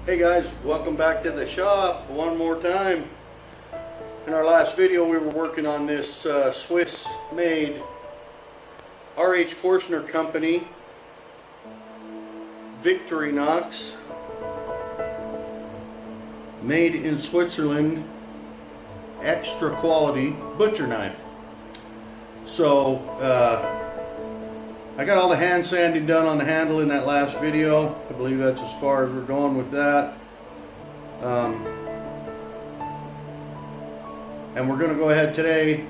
Hey guys, welcome back to the shop one more time. In our last video we were working on this Swiss made R.H. Forstner Company Victorinox made in Switzerland extra quality butcher knife. So I got all the hand sanding done on the handle in that last video. I believe that's as far as we're going with that. And we're going to go ahead today.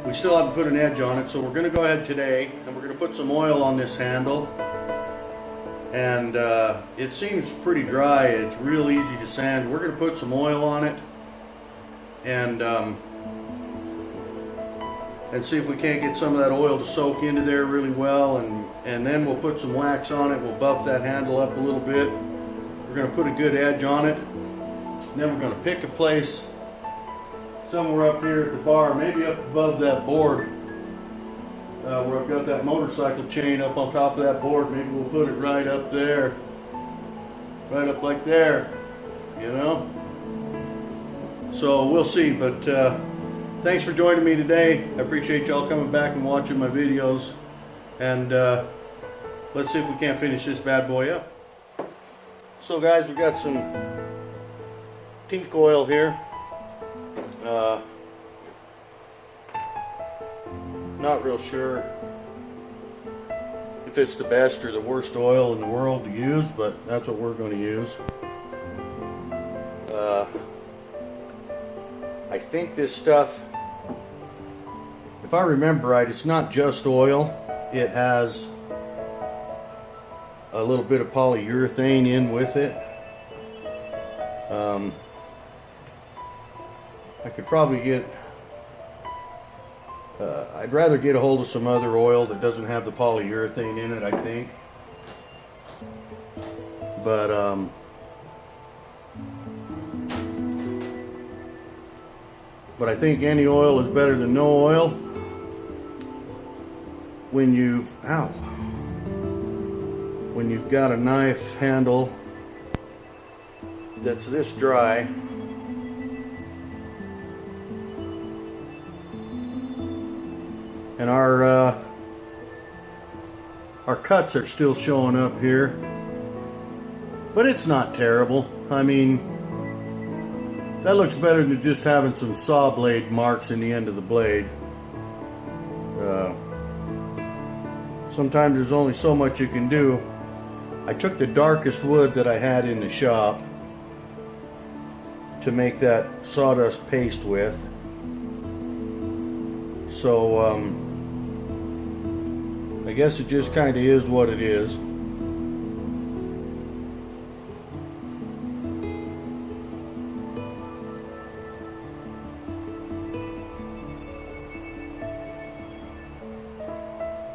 We still haven't put an edge on it, so we're going to go ahead today and we're going to put some oil on this handle. And it seems pretty dry. It's real easy to sand. We're going to put some oil on it and see if we can't get some of that oil to soak into there really well, and then we'll put some wax on it. We'll buff that handle up a little bit. We're going to put a good edge on it, and then we're going to pick a place somewhere up here at the bar, maybe up above that board where I've got that motorcycle chain up on top of that board. Maybe we'll put it right up there, right up like there, you know. So we'll see, but thanks for joining me today. I appreciate y'all coming back and watching my videos. And let's see if we can't finish this bad boy up. So guys, we've got some teak oil here. Not real sure if it's the best or the worst oil in the world to use, but that's what we're going to use. I think this stuff, if I remember right, it's not just oil. It has a little bit of polyurethane in with it. I could probably get, I'd rather get a hold of some other oil that doesn't have the polyurethane in it, I think. But I think any oil is better than no oil when you've got a knife handle that's this dry. And our cuts are still showing up here, but it's not terrible. I mean, that looks better than just having some saw blade marks in the end of the blade. Sometimes there's only so much you can do. I took the darkest wood that I had in the shop to make that sawdust paste with. So I guess it just kind of is what it is.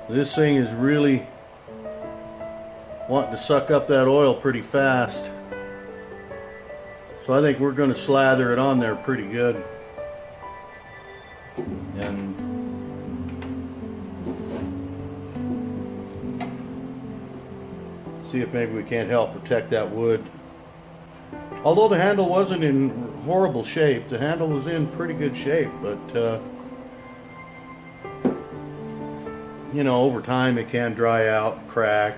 This thing is really wanting to suck up that oil pretty fast. So I think we're going to slather it on there pretty good. And see if maybe we can't help protect that wood. Although the handle wasn't in horrible shape, the handle was in pretty good shape, but you know, over time it can dry out, crack,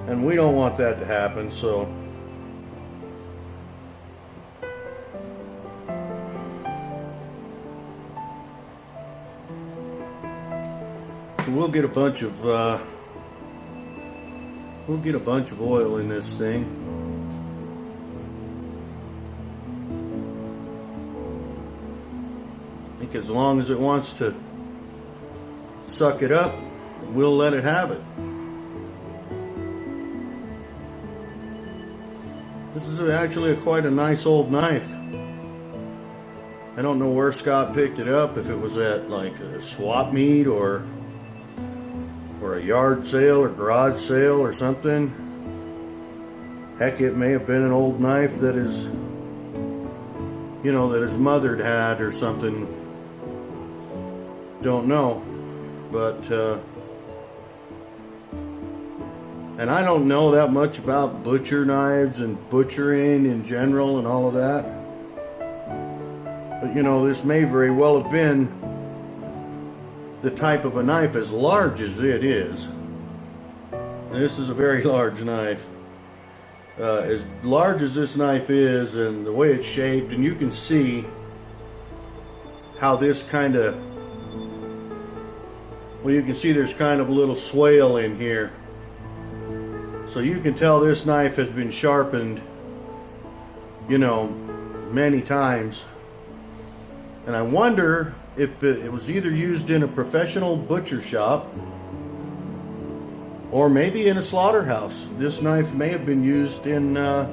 and we don't want that to happen. So we'll get a bunch of oil in this thing. I think as long as it wants to suck it up, we'll let it have it. This is actually quite a nice old knife. I don't know where Scott picked it up, if it was at like a swap meet or a yard sale or garage sale or something. Heck, it may have been an old knife that his mother had or something. Don't know. But And I don't know that much about butcher knives and butchering in general and all of that. But you know, this may very well have been the type of a knife as large as it is. And this is a very large knife. As large as this knife is and the way it's shaped, and you can see how this kind of, well, you can see there's kind of a little swale in here. So you can tell this knife has been sharpened, you know, many times. And I wonder if it was either used in a professional butcher shop or maybe in a slaughterhouse. This knife may have been used in a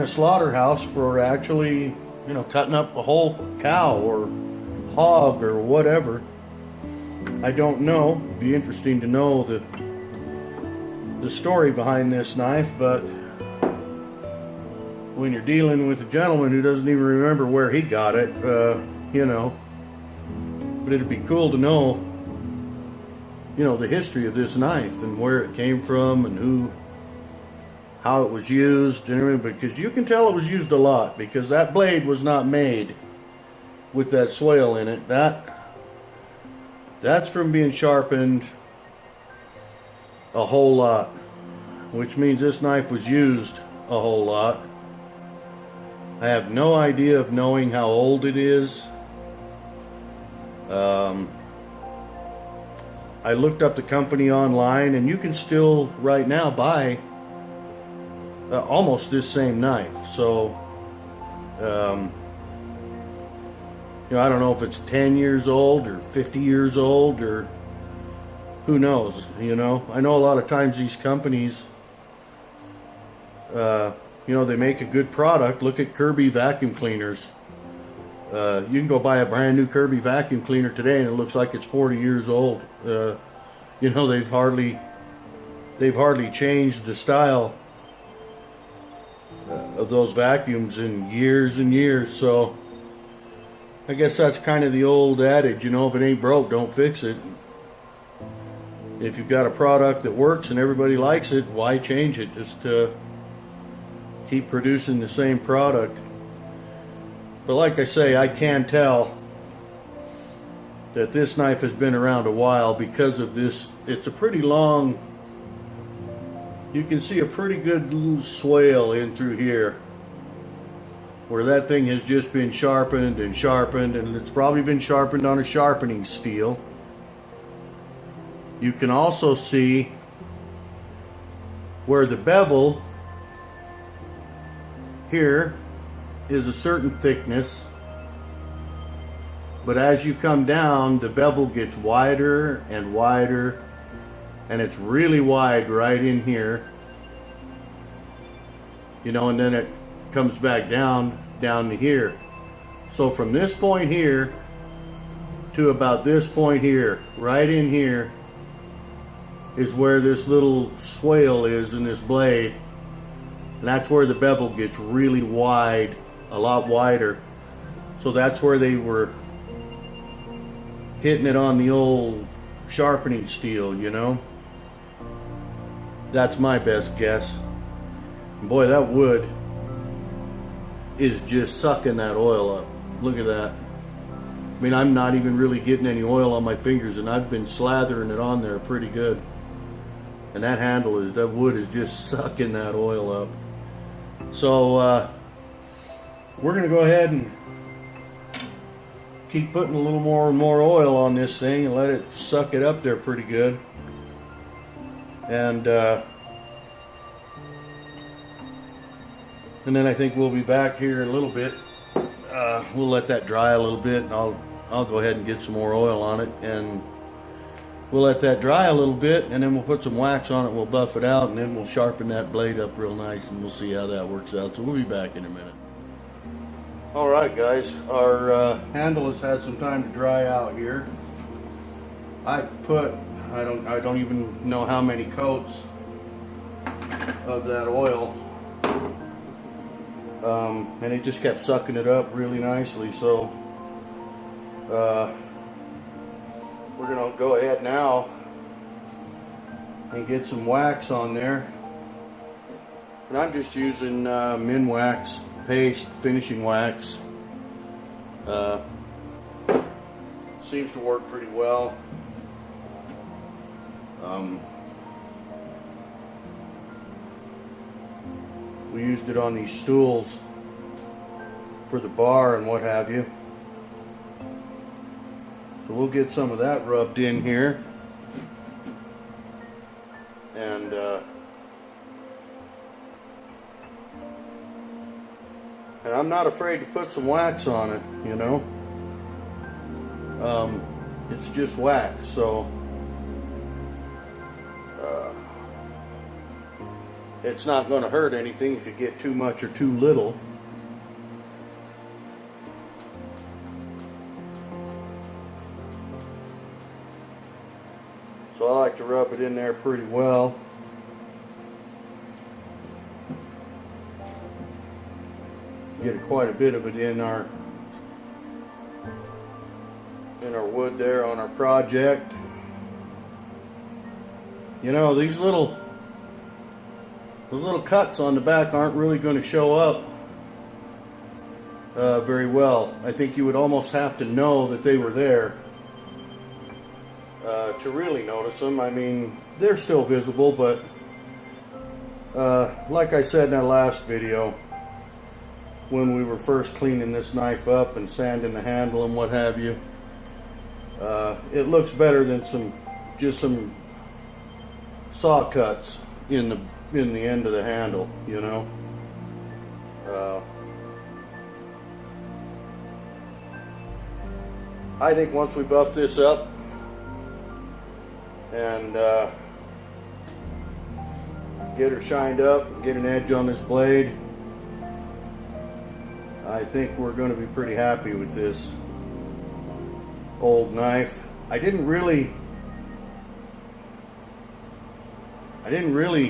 slaughterhouse for actually, you know, cutting up a whole cow or hog or whatever. I don't know. It'd be interesting to know the story behind this knife, but when you're dealing with a gentleman who doesn't even remember where he got it, you know, but it'd be cool to know, you know, the history of this knife and where it came from and how it was used and everything, because you can tell it was used a lot, because that blade was not made with that swale in it. That's from being sharpened a whole lot, which means this knife was used a whole lot. I have no idea of knowing how old it is. I looked up the company online, and you can still right now buy almost this same knife. So you know, I don't know if it's 10 years old or 50 years old or who knows, you know. I know a lot of times these companies, you know, they make a good product. Look at Kirby vacuum cleaners. You can go buy a brand new Kirby vacuum cleaner today and it looks like it's 40 years old. You know, they've hardly changed the style of those vacuums in years and years. So I guess that's kind of the old adage, you know, if it ain't broke, don't fix it. If you've got a product that works and everybody likes it, why change it? Just keep producing the same product. But like I say, I can tell that this knife has been around a while because of this. It's a pretty long, you can see a pretty good little swale in through here where that thing has just been sharpened and sharpened, and it's probably been sharpened on a sharpening steel. You can also see where the bevel here is a certain thickness, but as you come down, the bevel gets wider and wider, and it's really wide right in here, you know, and then it comes back down to here. So from this point here to about this point here, right in here, is where this little swale is in this blade, and that's where the bevel gets really wide, a lot wider. So that's where they were hitting it on the old sharpening steel, you know. That's my best guess. Boy, that wood is just sucking that oil up. Look at that. I mean, I'm not even really getting any oil on my fingers, and I've been slathering it on there pretty good. And that that wood is just sucking that oil up. So we're gonna go ahead and keep putting a little more and more oil on this thing and let it suck it up there pretty good. And then I think we'll be back here in a little bit. We'll let that dry a little bit, and I'll go ahead and get some more oil on it, and we'll let that dry a little bit, and then we'll put some wax on it, we'll buff it out, and then we'll sharpen that blade up real nice, and we'll see how that works out. So we'll be back in a minute. Alright guys, our handle has had some time to dry out here. I don't even know how many coats of that oil, and it just kept sucking it up really nicely. So we're gonna go ahead now and get some wax on there. And I'm just using Minwax paste finishing wax. Seems to work pretty well. We used it on these stools for the bar and what have you. So we'll get some of that rubbed in here. And I'm not afraid to put some wax on it, you know. It's just wax, so it's not going to hurt anything if you get too much or too little. So I like to rub it in there pretty well. Get quite a bit of it in our wood there on our project. You know, those little cuts on the back aren't really going to show up very well. I think you would almost have to know that they were there to really notice them. I mean, they're still visible, but like I said in that last video, when we were first cleaning this knife up and sanding the handle and what have you, it looks better than just some saw cuts in the end of the handle, you know. I think once we buff this up and get her shined up and get an edge on this blade, I think we're going to be pretty happy with this old knife. I didn't really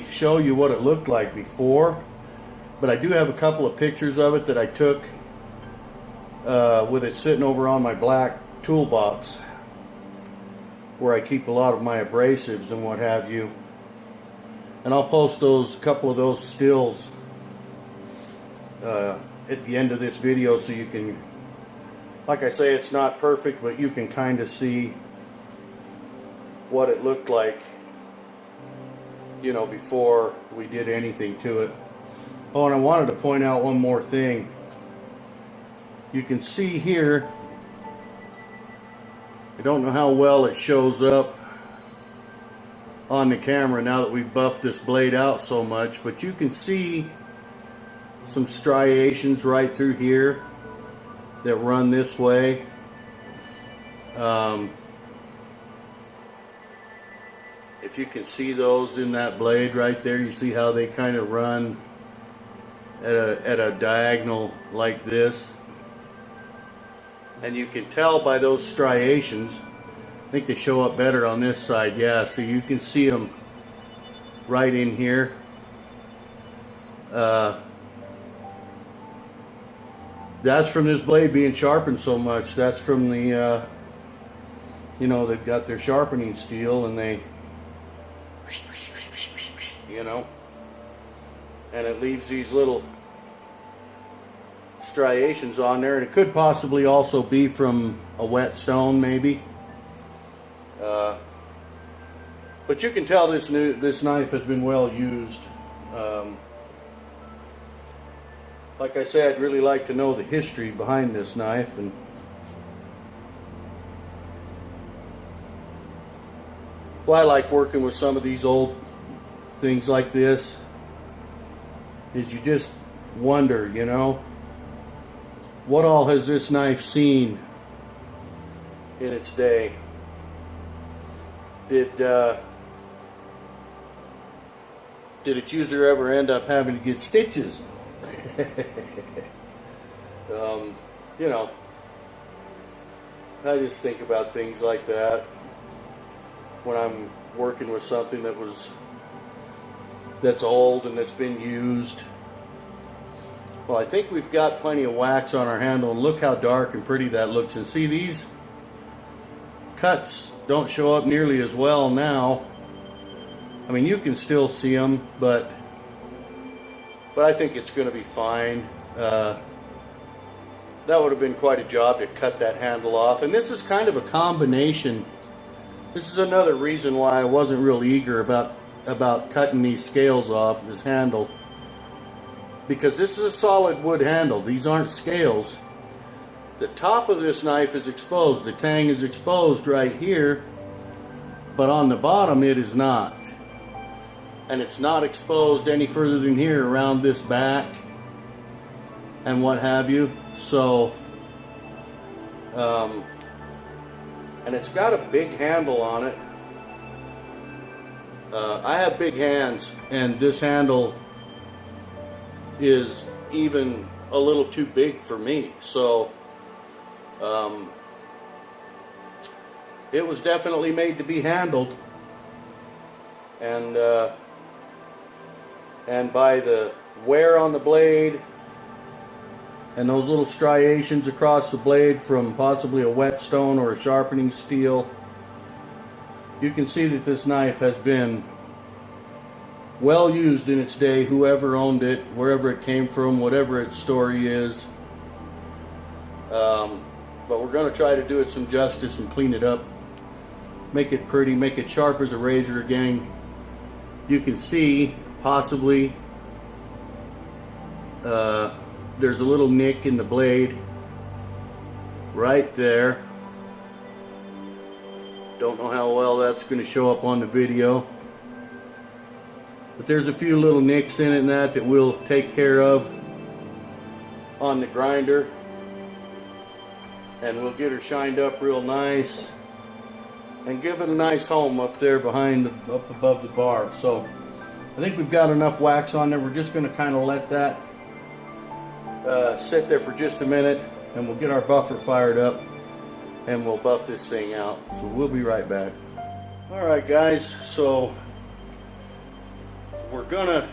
show you what it looked like before, but I do have a couple of pictures of it that I took with it sitting over on my black toolbox where I keep a lot of my abrasives and what have you, and I'll post a couple of those stills at the end of this video, so you can, like I say, it's not perfect, but you can kind of see what it looked like, you know, before we did anything to it. Oh, and I wanted to point out one more thing. You can see here, I don't know how well it shows up on the camera now that we've buffed this blade out so much, but you can see some striations right through here that run this way. If you can see those in that blade right there, you see how they kind of run at a diagonal like this, and you can tell by those striations. I think they show up better on this side. Yeah, so you can see them right in here. That's from this blade being sharpened so much. That's from the, you know, they've got their sharpening steel and they, you know, and it leaves these little striations on there. And it could possibly also be from a whetstone, maybe. But you can tell this knife has been well used. Like I said, I'd really like to know the history behind this knife, and well, I like working with some of these old things like this, is you just wonder, you know, what all has this knife seen in its day? Did its user ever end up having to get stitches? You know, I just think about things like that when I'm working with something that's old and that's been used. Well, I think we've got plenty of wax on our handle, and look how dark and pretty that looks. And see, these cuts don't show up nearly as well now I mean, you can still see them, but I think it's going to be fine. That would have been quite a job to cut that handle off. And this is kind of a combination. This is another reason why I wasn't real eager about cutting these scales off, this handle. Because this is a solid wood handle. These aren't scales. The top of this knife is exposed. The tang is exposed right here. But on the bottom it is not. And it's not exposed any further than here around this back and what have you. So and it's got a big handle on it. I have big hands, and this handle is even a little too big for me. So it was definitely made to be handled, and by the wear on the blade and those little striations across the blade from possibly a whetstone or a sharpening steel, you can see that this knife has been well used in its day, whoever owned it, wherever it came from, whatever its story is. But we're going to try to do it some justice and clean it up, make it pretty, make it sharp as a razor again. You can see possibly there's a little nick in the blade right there. Don't know how well that's going to show up on the video, but there's a few little nicks in it and that we'll take care of on the grinder, and we'll get her shined up real nice and give it a nice home up there behind up above the bar. So I think we've got enough wax on there. We're just going to kind of let that sit there for just a minute, and we'll get our buffer fired up and we'll buff this thing out. So we'll be right back. Alright guys, so we're gonna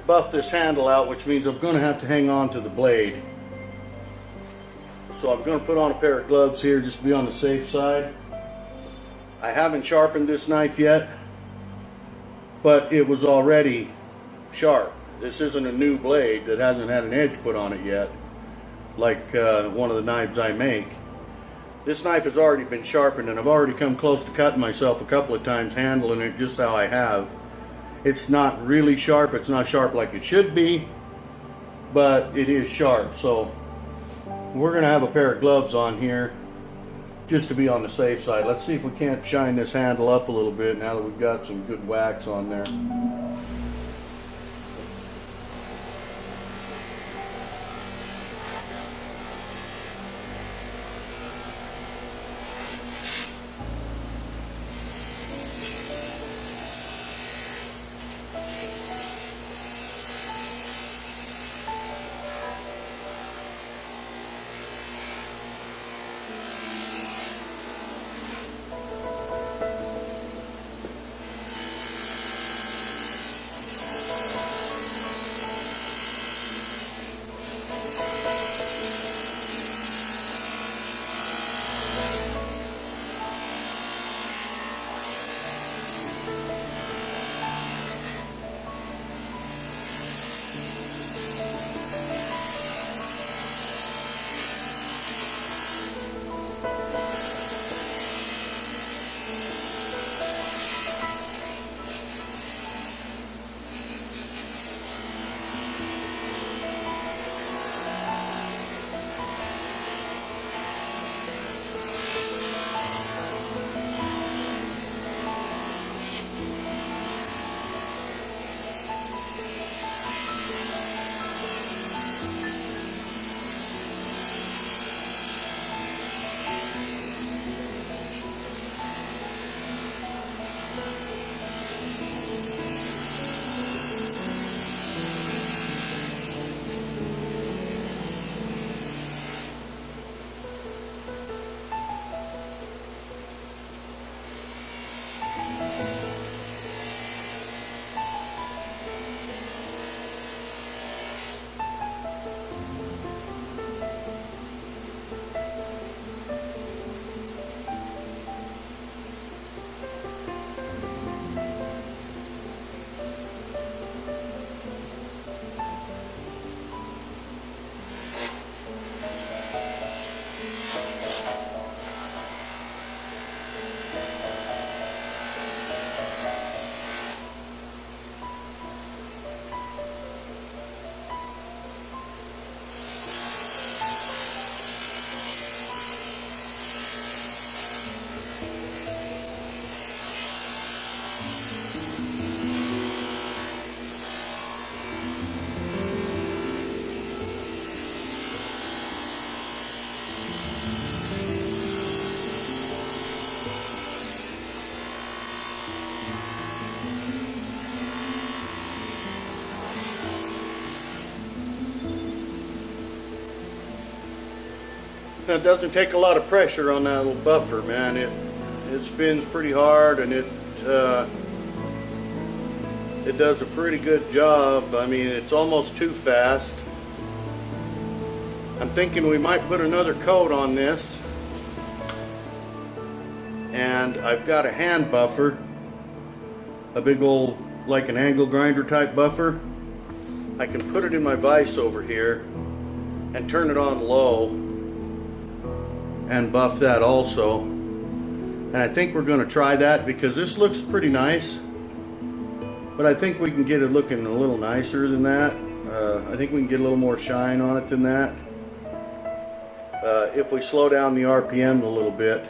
buff this handle out, which means I'm gonna have to hang on to the blade. So I'm gonna put on a pair of gloves here just to be on the safe side. I haven't sharpened this knife yet, but it was already sharp. This isn't a new blade that hasn't had an edge put on it yet, like one of the knives I make. This knife has already been sharpened, and I've already come close to cutting myself a couple of times handling it just how I have. It's not really sharp. It's not sharp like it should be, but it is sharp. So we're going to have a pair of gloves on here just to be on the safe side. Let's see if we can't shine this handle up a little bit now that we've got some good wax on there. It doesn't take a lot of pressure on that little buffer, man. It spins pretty hard, and it does a pretty good job. I mean, it's almost too fast. I'm thinking we might put another coat on this. And I've got a hand buffer, a big old, like an angle grinder type buffer. I can put it in my vise over here and turn it on low and buff that also. And I think we're going to try that because this looks pretty nice, but I think we can get it looking a little nicer than that. I think we can get a little more shine on it than that if we slow down the RPM a little bit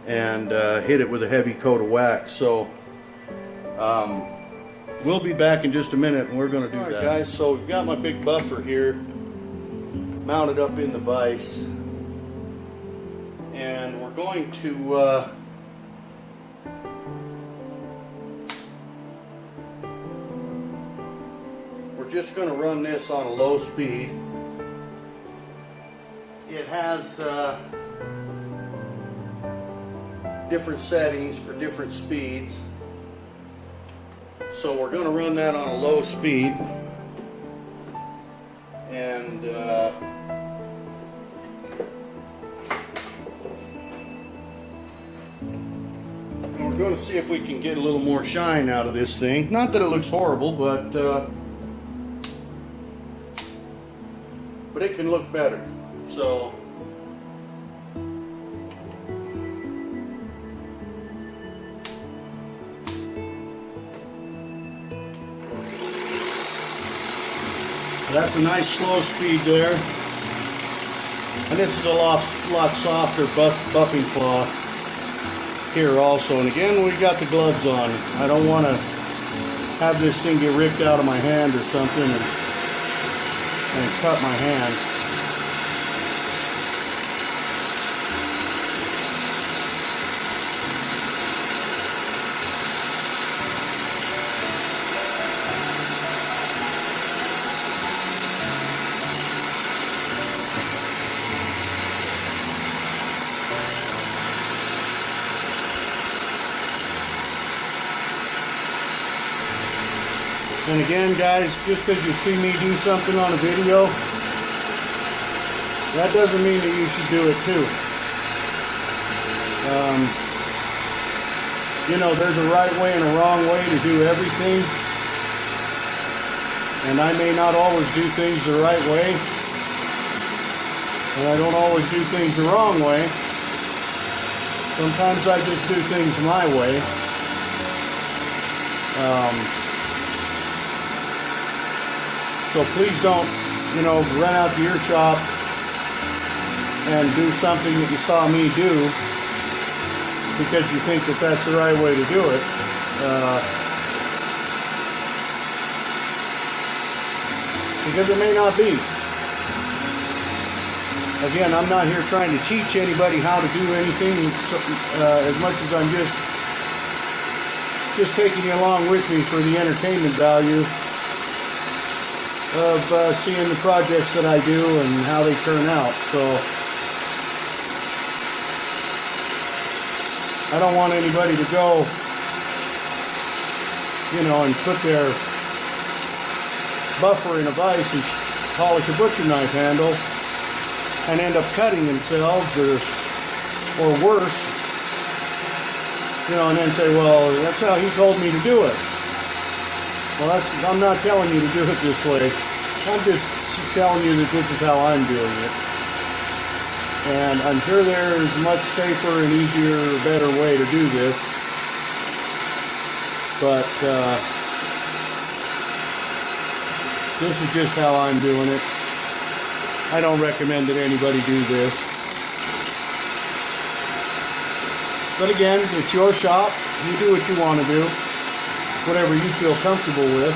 and hit it with a heavy coat of wax. So we'll be back in just a minute, and we're going to do that. All right, guys, so we've got my big buffer here mounted up in the vise, and we're going to we're just going to run this on a low speed. It has different settings for different speeds, so we're going to run that on a low speed, and we're going to see if we can get a little more shine out of this thing. Not that it looks horrible, but it can look better. So that's a nice slow speed there, and this is a lot softer buffing cloth here also. And again, we've got the gloves on. I don't want to have this thing get ripped out of my hand or something and cut my hand. And again, guys, just because you see me do something on a video, that doesn't mean that you should do it too. You know, there's a right way and a wrong way to do everything. And I may not always do things the right way. And I don't always do things the wrong way. Sometimes I just do things my way. So please don't, run out to your shop and do something that you saw me do because you think that that's the right way to do it. Because it may not be. Again, I'm not here trying to teach anybody how to do anything as much as I'm just taking you along with me for the entertainment value of seeing the projects that I do and how they turn out. So I don't want anybody to go, and put their buffer in a vise and polish a butcher knife handle and end up cutting themselves or worse, and then say, well, that's how he told me to do it. Well, I'm not telling you to do it this way. I'm just telling you that this is how I'm doing it. And I'm sure there's much safer and easier, better way to do this. But this is just how I'm doing it. I don't recommend that anybody do this. But again, it's your shop. You do what you want to do. Whatever you feel comfortable with.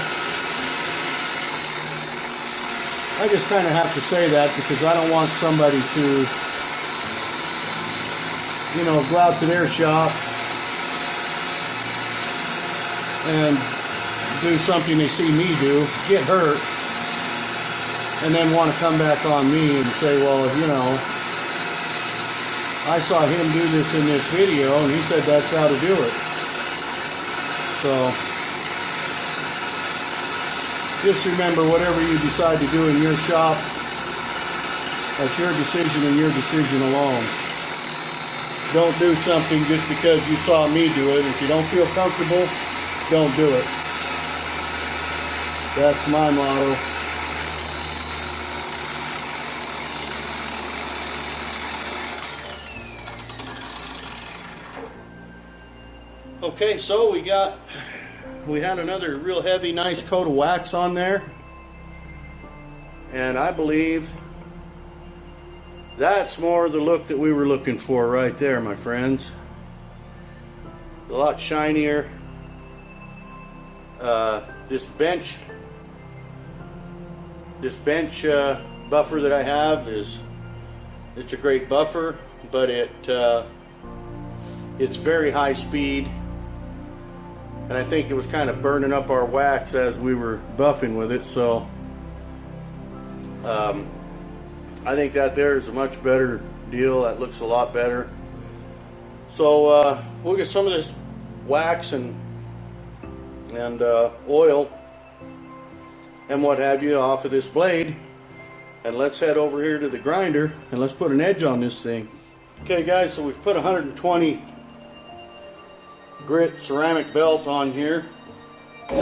I just kind of have to say that because I don't want somebody to, go out to their shop and do something they see me do, get hurt, and then want to come back on me and say, well, you know, I saw him do this in this video and he said that's how to do it. So just remember, whatever you decide to do in your shop, that's your decision and your decision alone. Don't do something just because you saw me do it. If you don't feel comfortable, don't do it. That's my motto. Okay, so we had another real heavy, nice coat of wax on there. And I believe that's more the look that we were looking for right there, my friends. A lot shinier. This bench buffer that I have it's a great buffer, but it's very high speed, and I think it was kind of burning up our wax as we were buffing with it. So I think that there is a much better deal. That looks a lot better. So we'll get some of this wax and oil and what have you off of this blade, and let's head over here to the grinder and let's put an edge on this thing. Okay guys, so we've put 120 grit ceramic belt on here. We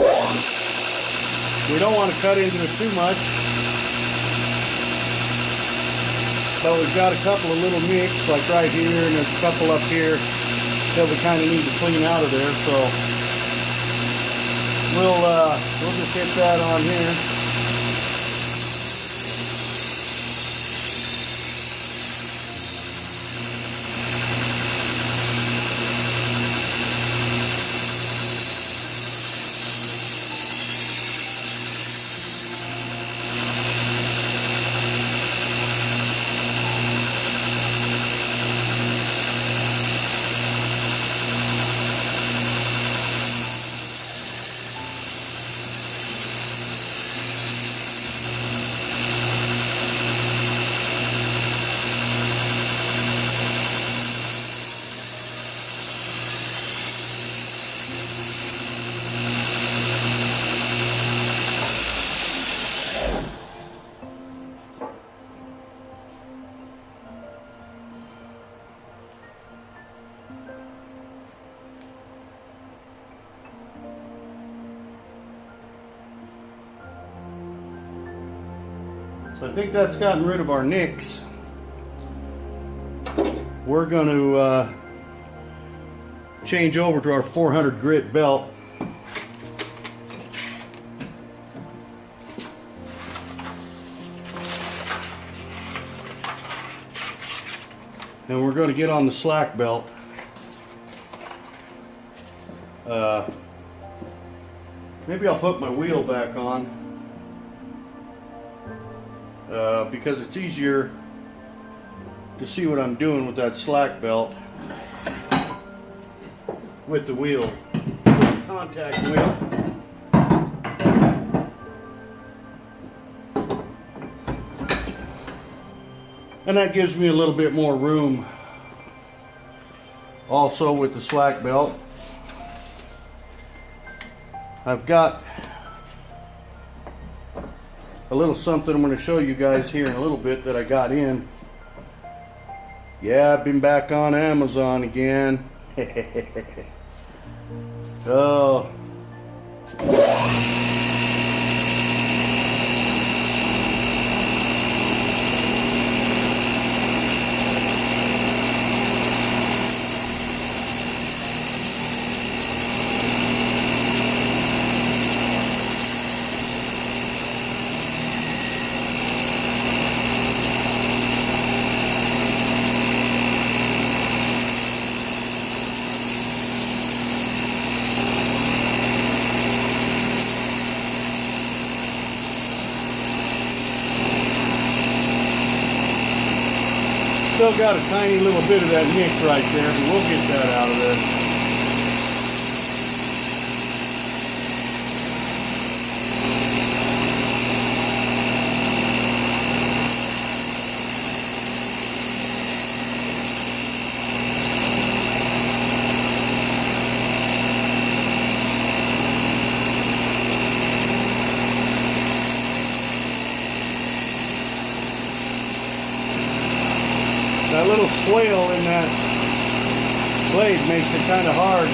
don't want to cut into it too much, but we've got a couple of little nicks like right here, and there's a couple up here that we kind of need to clean out of there. So we'll just hit that on here. So I think that's gotten rid of our nicks. We're going to change over to our 400 grit belt. And we're going to get on the slack belt. Maybe I'll put my wheel back on because it's easier to see what I'm doing with that slack belt with the wheel, with the contact wheel. And that gives me a little bit more room also with the slack belt. I've got a little something I'm going to show you guys here in a little bit that I got in. Yeah, I've been back on Amazon again. Oh. Still got a tiny little bit of that nick right there, but we'll get that out of there. That little swale in that blade makes it kind of hard.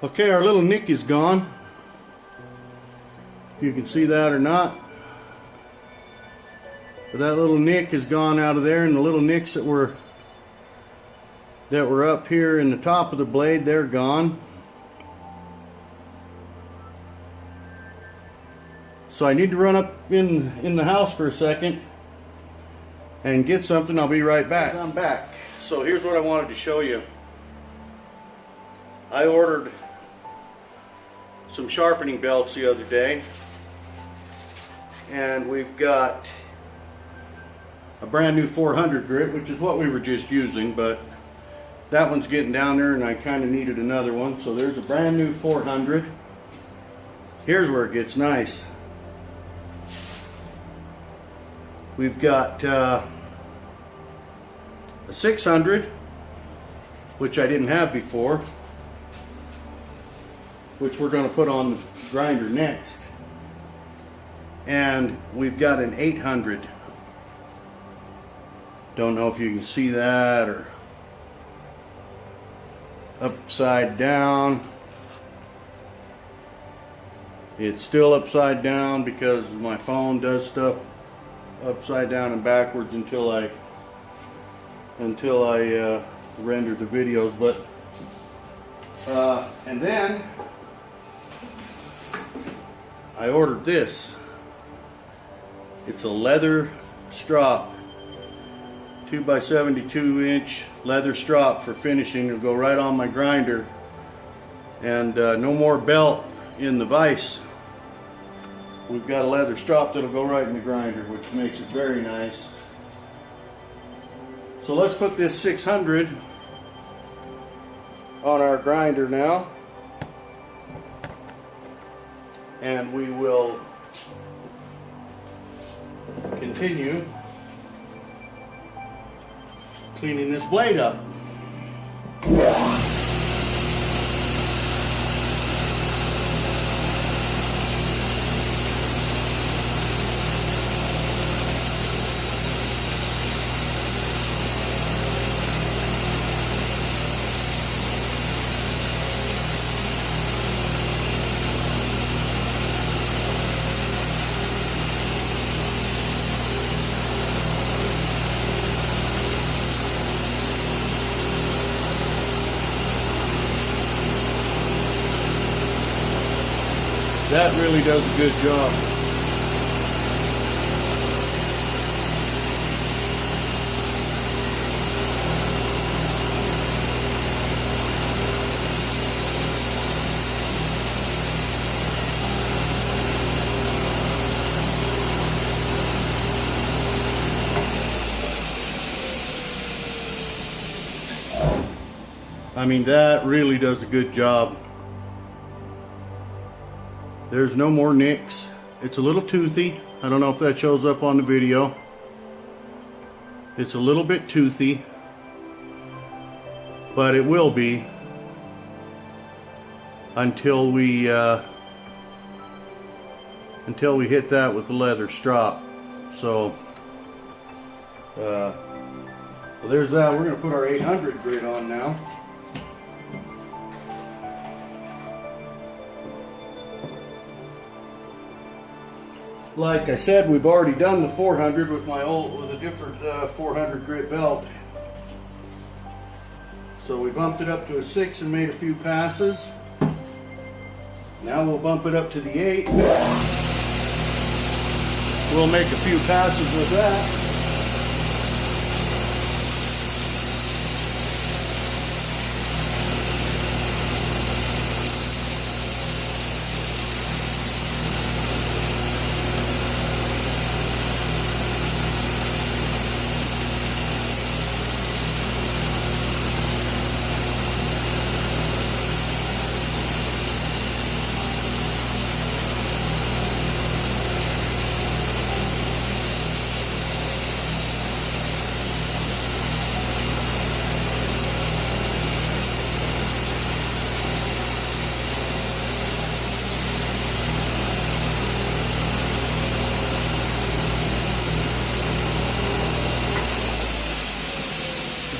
Okay, our little nick is gone. If you can see that or not. But that little nick is gone out of there, and the little nicks that were up here in the top of the blade, they're gone. So I need to run up in the house for a second and get something. I'll be right back. I'm back. So here's what I wanted to show you. I ordered some sharpening belts the other day, and we've got a brand new 400 grit, which is what we were just using, but that one's getting down there and I kind of needed another one. So there's a brand new 400. Here's where it gets nice. We've got a 600, which I didn't have before, which we're going to put on the grinder next. And we've got an 800. Don't know if you can see that, or upside down. It's still upside down because my phone does stuff upside down and backwards until I render the videos. But and then I ordered this. It's a leather strop, 2x72-inch leather strop for finishing. It'll go right on my grinder, and no more belt in the vise. We've got a leather strop that'll go right in the grinder, which makes it very nice. So let's put this 600 on our grinder now, and we will continue cleaning this blade up. That really does a good job. I mean, that really does a good job. There's no more nicks. It's a little toothy. I don't know if that shows up on the video. It's a little bit toothy, but it will be until we hit that with the leather strop. So there's that. We're going to put our 800 grit on now. Like I said, we've already done the 400 with a different 400 grit belt. So we bumped it up to a 6 and made a few passes. Now we'll bump it up to the 8. We'll make a few passes with that.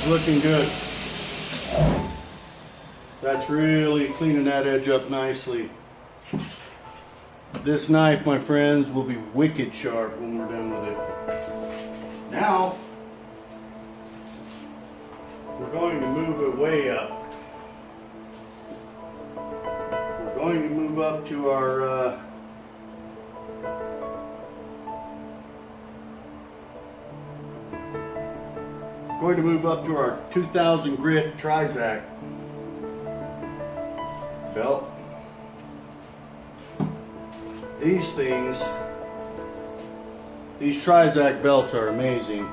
Looking good. That's really cleaning that edge up nicely. This knife, my friends, will be wicked sharp when we're done with it. Now, we're going to move it way up. We're going to move up to our going to move up to our 2000 grit Trizac belt. These things, these Trizac belts are amazing.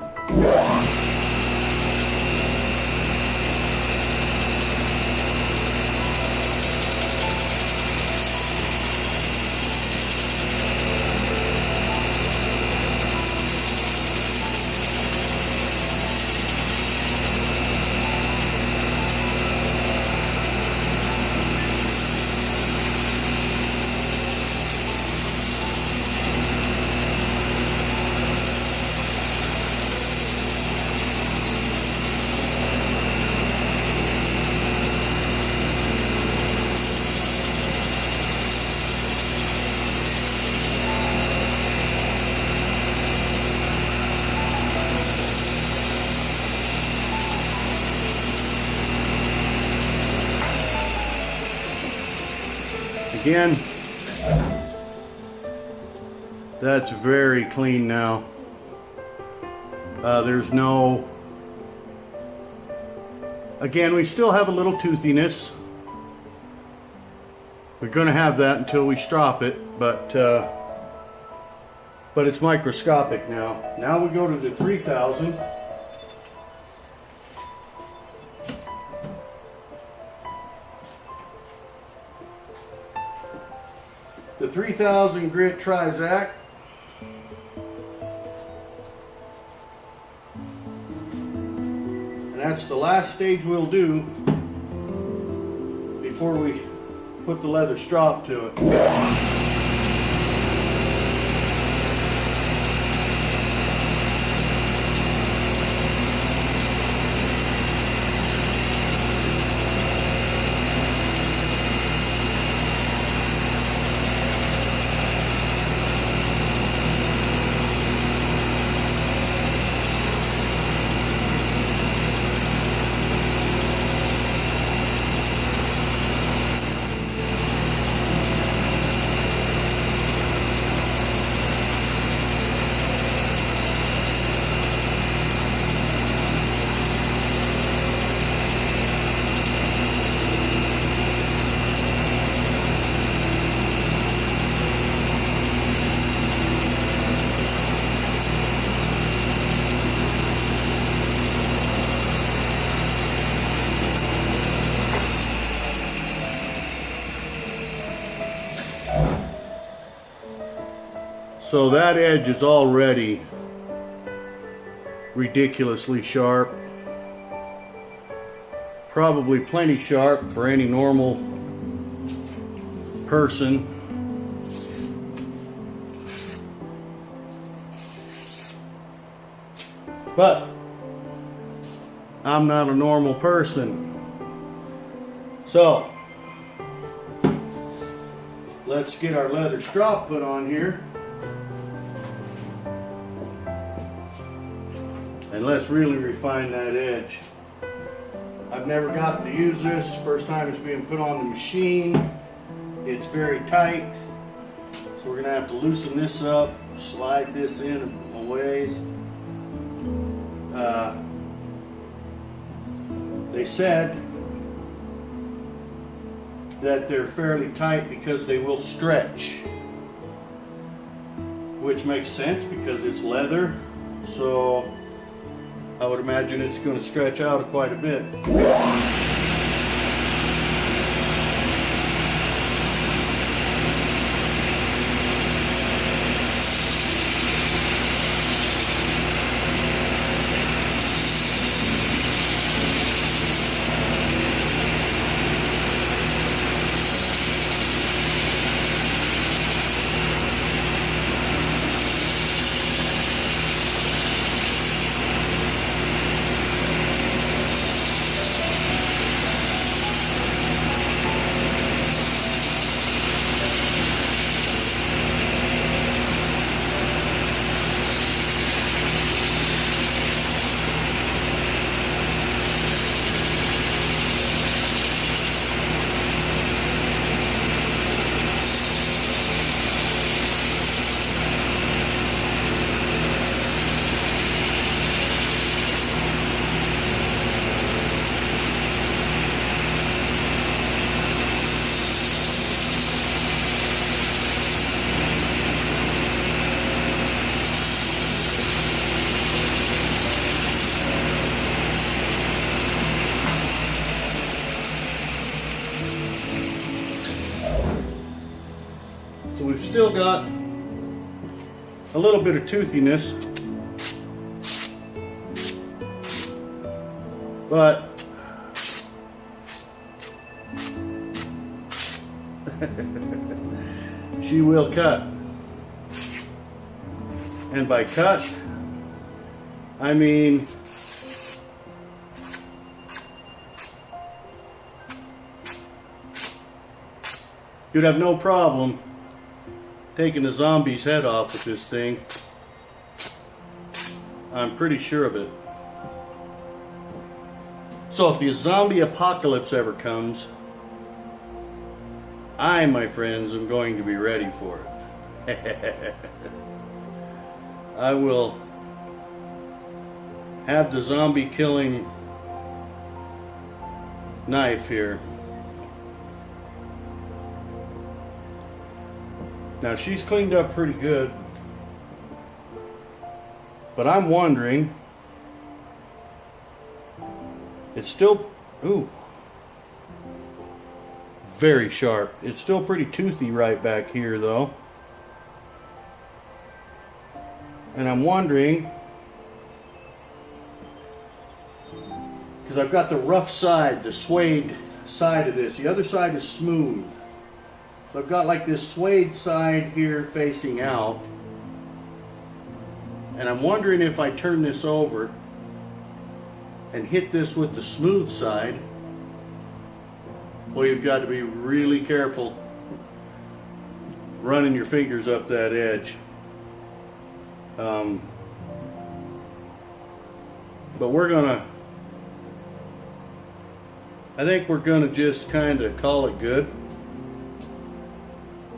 Again, that's very clean now. There's no, again, we still have a little toothiness. We're going to have that until we strop it, but it's microscopic now. Now we go to the 3000. The 3000 grit Trizac. And that's the last stage we'll do before we put the leather strop to it. So that edge is already ridiculously sharp. Probably plenty sharp for any normal person. But I'm not a normal person. So let's get our leather strop put on here. And let's really refine that edge. I've never gotten to use this. First time it's being put on the machine. It's very tight. So we're gonna have to loosen this up, slide this in a ways. They said that they're fairly tight because they will stretch. Which makes sense because it's leather. So I would imagine it's going to stretch out quite a bit. we've still got a little bit of toothiness, but she will cut. And by cut, I mean you'd have no problem taking a zombie's head off with this thing. I'm pretty sure of it. So if the zombie apocalypse ever comes, I, my friends, am going to be ready for it. I will have the zombie killing knife here. Now she's cleaned up pretty good, but I'm wondering, it's still, ooh, very sharp. It's still pretty toothy right back here though. And I'm wondering, because I've got the rough side, the suede side of this. The other side is smooth. So I've got like this suede side here facing out. And I'm wondering if I turn this over and hit this with the smooth side. Well, you've got to be really careful running your fingers up that edge. But we're gonna, I think we're gonna just kind of call it good,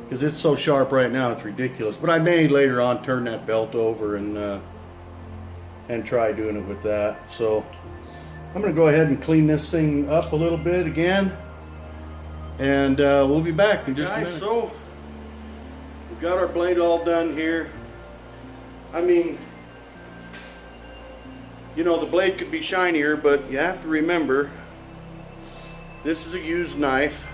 because it's so sharp right now, it's ridiculous. But I may later on turn that belt over and try doing it with that. So I'm gonna go ahead and clean this thing up a little bit again, and we'll be back in just a minute. So we've got our blade all done here. I mean, you know, the blade could be shinier, but you have to remember, this is a used knife.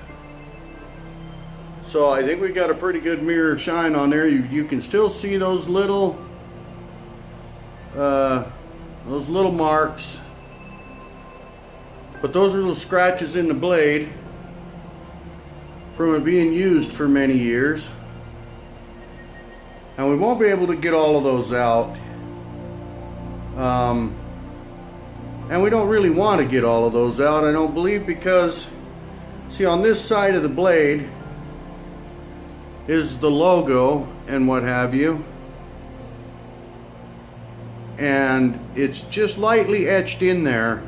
So I think we got a pretty good mirror shine on there. You can still see those little marks, but those are little scratches in the blade from it being used for many years. And we won't be able to get all of those out. And we don't really want to get all of those out, I don't believe, because see, on this side of the blade is the logo and what have you, and it's just lightly etched in there.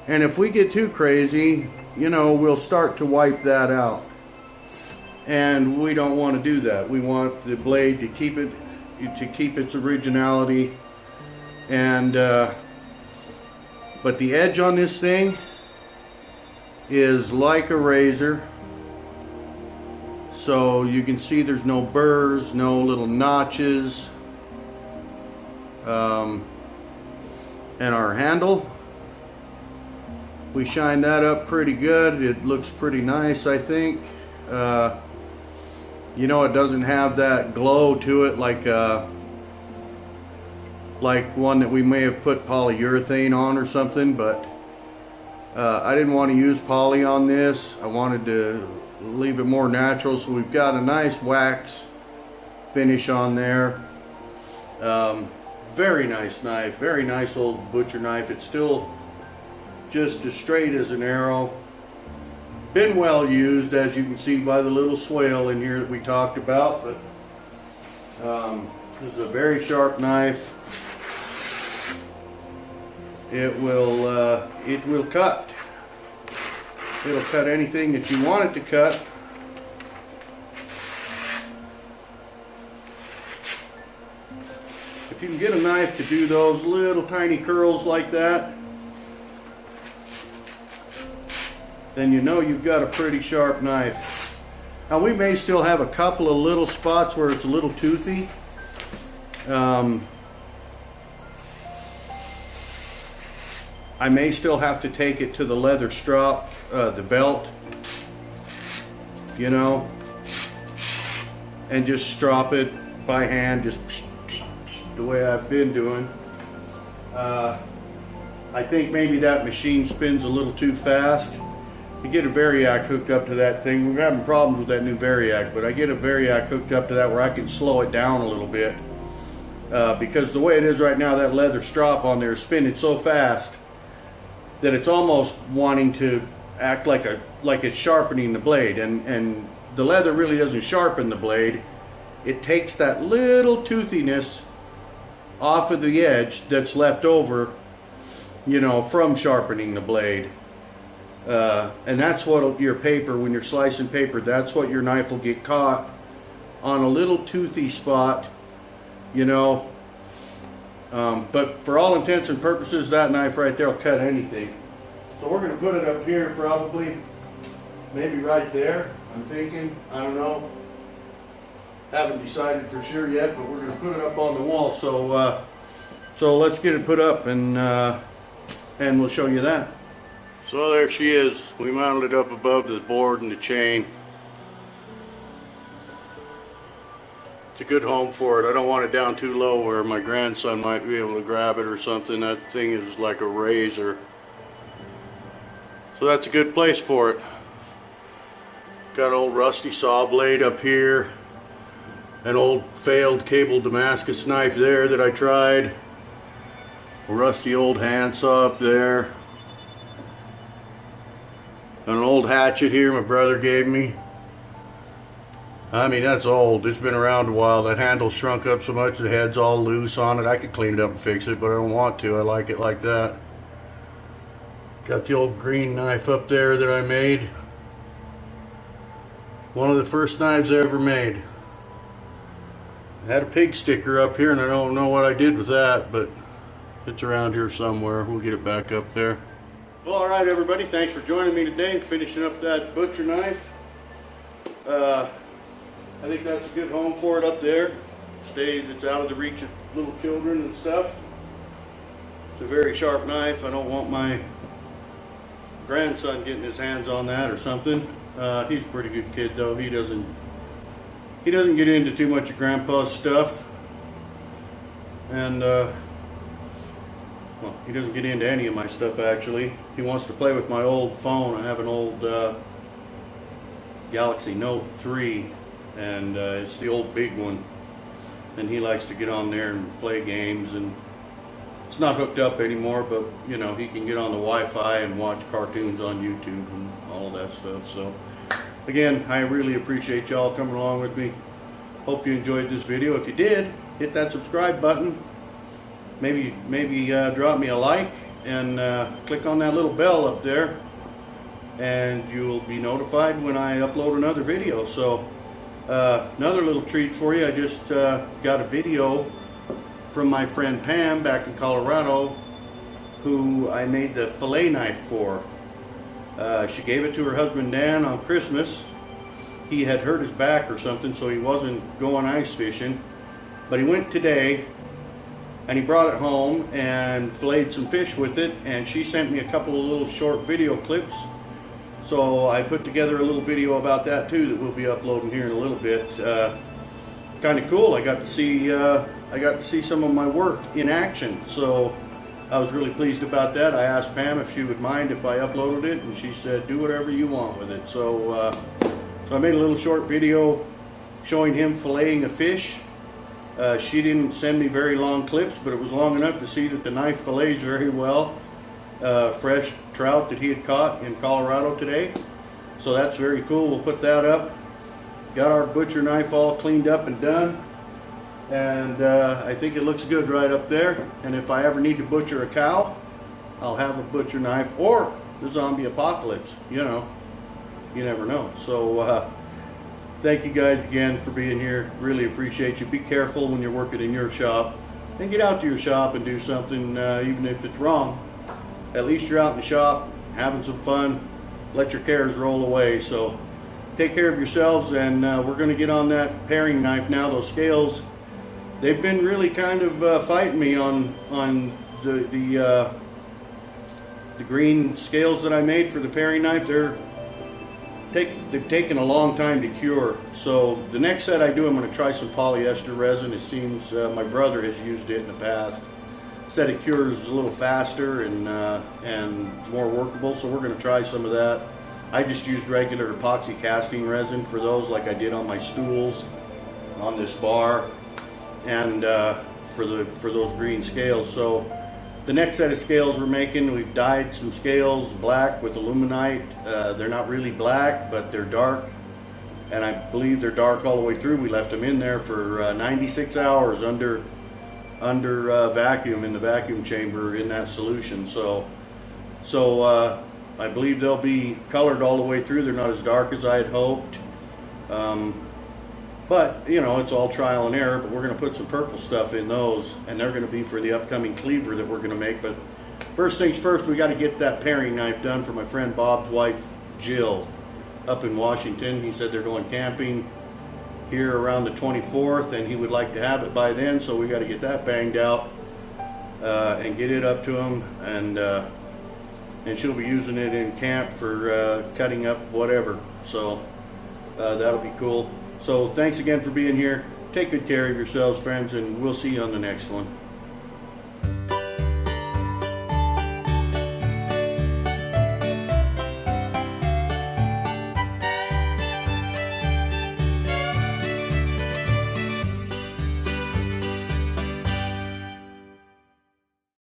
And if we get too crazy, you know, we'll start to wipe that out, and we don't want to do that. We want the blade to keep its originality. And but the edge on this thing is like a razor, so you can see there's no burrs, no little notches. And our handle, we shine that up pretty good. It looks pretty nice, I think. You know, it doesn't have that glow to it like one that we may have put polyurethane on or something, but I didn't want to use poly on this. I wanted to leave it more natural, so we've got a nice wax finish on there. Very nice knife, very nice old butcher knife. It's still just as straight as an arrow. Been well used, as you can see by the little swale in here that we talked about, but this is a very sharp knife. It will cut. It'll cut anything that you want it to cut. If you can get a knife to do those little tiny curls like that, then you know you've got a pretty sharp knife. Now we may still have a couple of little spots where it's a little toothy. I may still have to take it to the leather strap, the belt, you know, and just strop it by hand, just the way I've been doing. I think maybe that machine spins a little too fast. You get a Variac hooked up to that thing. We're having problems with that new Variac, but I get a Variac hooked up to that where I can slow it down a little bit. Because the way it is right now, that leather strop on there is spinning so fast that it's almost wanting to act like it's sharpening the blade, and the leather really doesn't sharpen the blade. It takes that little toothiness off of the edge that's left over, you know, from sharpening the blade. And that's what your paper, when you're slicing paper, that's what your knife will get caught on, a little toothy spot, you know. But for all intents and purposes, that knife right there will cut anything. So we're going to put it up here, probably, maybe right there, I'm thinking. I don't know. Haven't decided for sure yet, but we're going to put it up on the wall. So let's get it put up, and we'll show you that. So there she is. We mounted it up above the board and the chain. It's a good home for it. I don't want it down too low where my grandson might be able to grab it or something. That thing is like a razor. So that's a good place for it. Got an old rusty saw blade up here. An old failed cable Damascus knife there that I tried. A rusty old handsaw up there. An old hatchet here my brother gave me. I mean, that's old. It's been around a while. That handle's shrunk up so much the head's all loose on it. I could clean it up and fix it, but I don't want to. I like it like that. Got the old green knife up there that I made. One of the first knives I ever made. I had a pig sticker up here and I don't know what I did with that, but it's around here somewhere. We'll get it back up there. Well, alright everybody, thanks for joining me today, finishing up that butcher knife. I think that's a good home for it up there. It's out of the reach of little children and stuff. It's a very sharp knife. I don't want my grandson getting his hands on that or something. He's a pretty good kid though. He doesn't get into too much of grandpa's stuff. And well, he doesn't get into any of my stuff actually. He wants to play with my old phone. I have an old Galaxy Note 3, and it's the old big one. And he likes to get on there and play games, and it's not hooked up anymore, but you know, he can get on the Wi-Fi and watch cartoons on YouTube and all that stuff. So again, I really appreciate y'all coming along with me. Hope you enjoyed this video. If you did, hit that subscribe button. Maybe drop me a like, and click on that little bell up there, and you'll be notified when I upload another video. So another little treat for you. I just got a video from my friend Pam back in Colorado, who I made the fillet knife for. She gave it to her husband Dan on Christmas. He had hurt his back or something, so he wasn't going ice fishing, but he went today, and he brought it home and filleted some fish with it, and she sent me a couple of little short video clips. So I put together a little video about that too that we'll be uploading here in a little bit. Kind of cool. I got to see some of my work in action, so I was really pleased about that. I asked Pam if she would mind if I uploaded it, and she said do whatever you want with it. So I made a little short video showing him filleting a fish. She didn't send me very long clips, but it was long enough to see that the knife fillets very well. Fresh trout that he had caught in Colorado today. So that's very cool. We'll put that up. Got our butcher knife all cleaned up and done. And I think it looks good right up there. And if I ever need to butcher a cow, I'll have a butcher knife, or the zombie apocalypse. You know, you never know. So thank you guys again for being here. Really appreciate you. Be careful when you're working in your shop, and get out to your shop and do something, even if it's wrong. At least you're out in the shop having some fun. Let your cares roll away. So take care of yourselves, and we're going to get on that paring knife now. Those scales, they've been really kind of fighting me on the green scales that I made for the paring knife. They're they've taken a long time to cure. So the next set I do, I'm going to try some polyester resin. It seems my brother has used it in the past. Said it cures a little faster and it's more workable. So we're going to try some of that. I just used regular epoxy casting resin for those, like I did on my stools, on this bar, and for those green scales. So the next set of scales we're making, we've dyed some scales black with aluminite. They're not really black, but they're dark, and I believe they're dark all the way through. We left them in there for 96 hours under vacuum in the vacuum chamber in that solution. So I believe they'll be colored all the way through. They're not as dark as I had hoped. But, you know, it's all trial and error, but we're going to put some purple stuff in those, and they're going to be for the upcoming cleaver that we're going to make. But first things first, we got to get that paring knife done for my friend Bob's wife, Jill, up in Washington. He said they're going camping here around the 24th, and he would like to have it by then, so we got to get that banged out and get it up to him, and she'll be using it in camp for cutting up whatever. So that'll be cool. So thanks again for being here. Take good care of yourselves, friends, and we'll see you on the next one.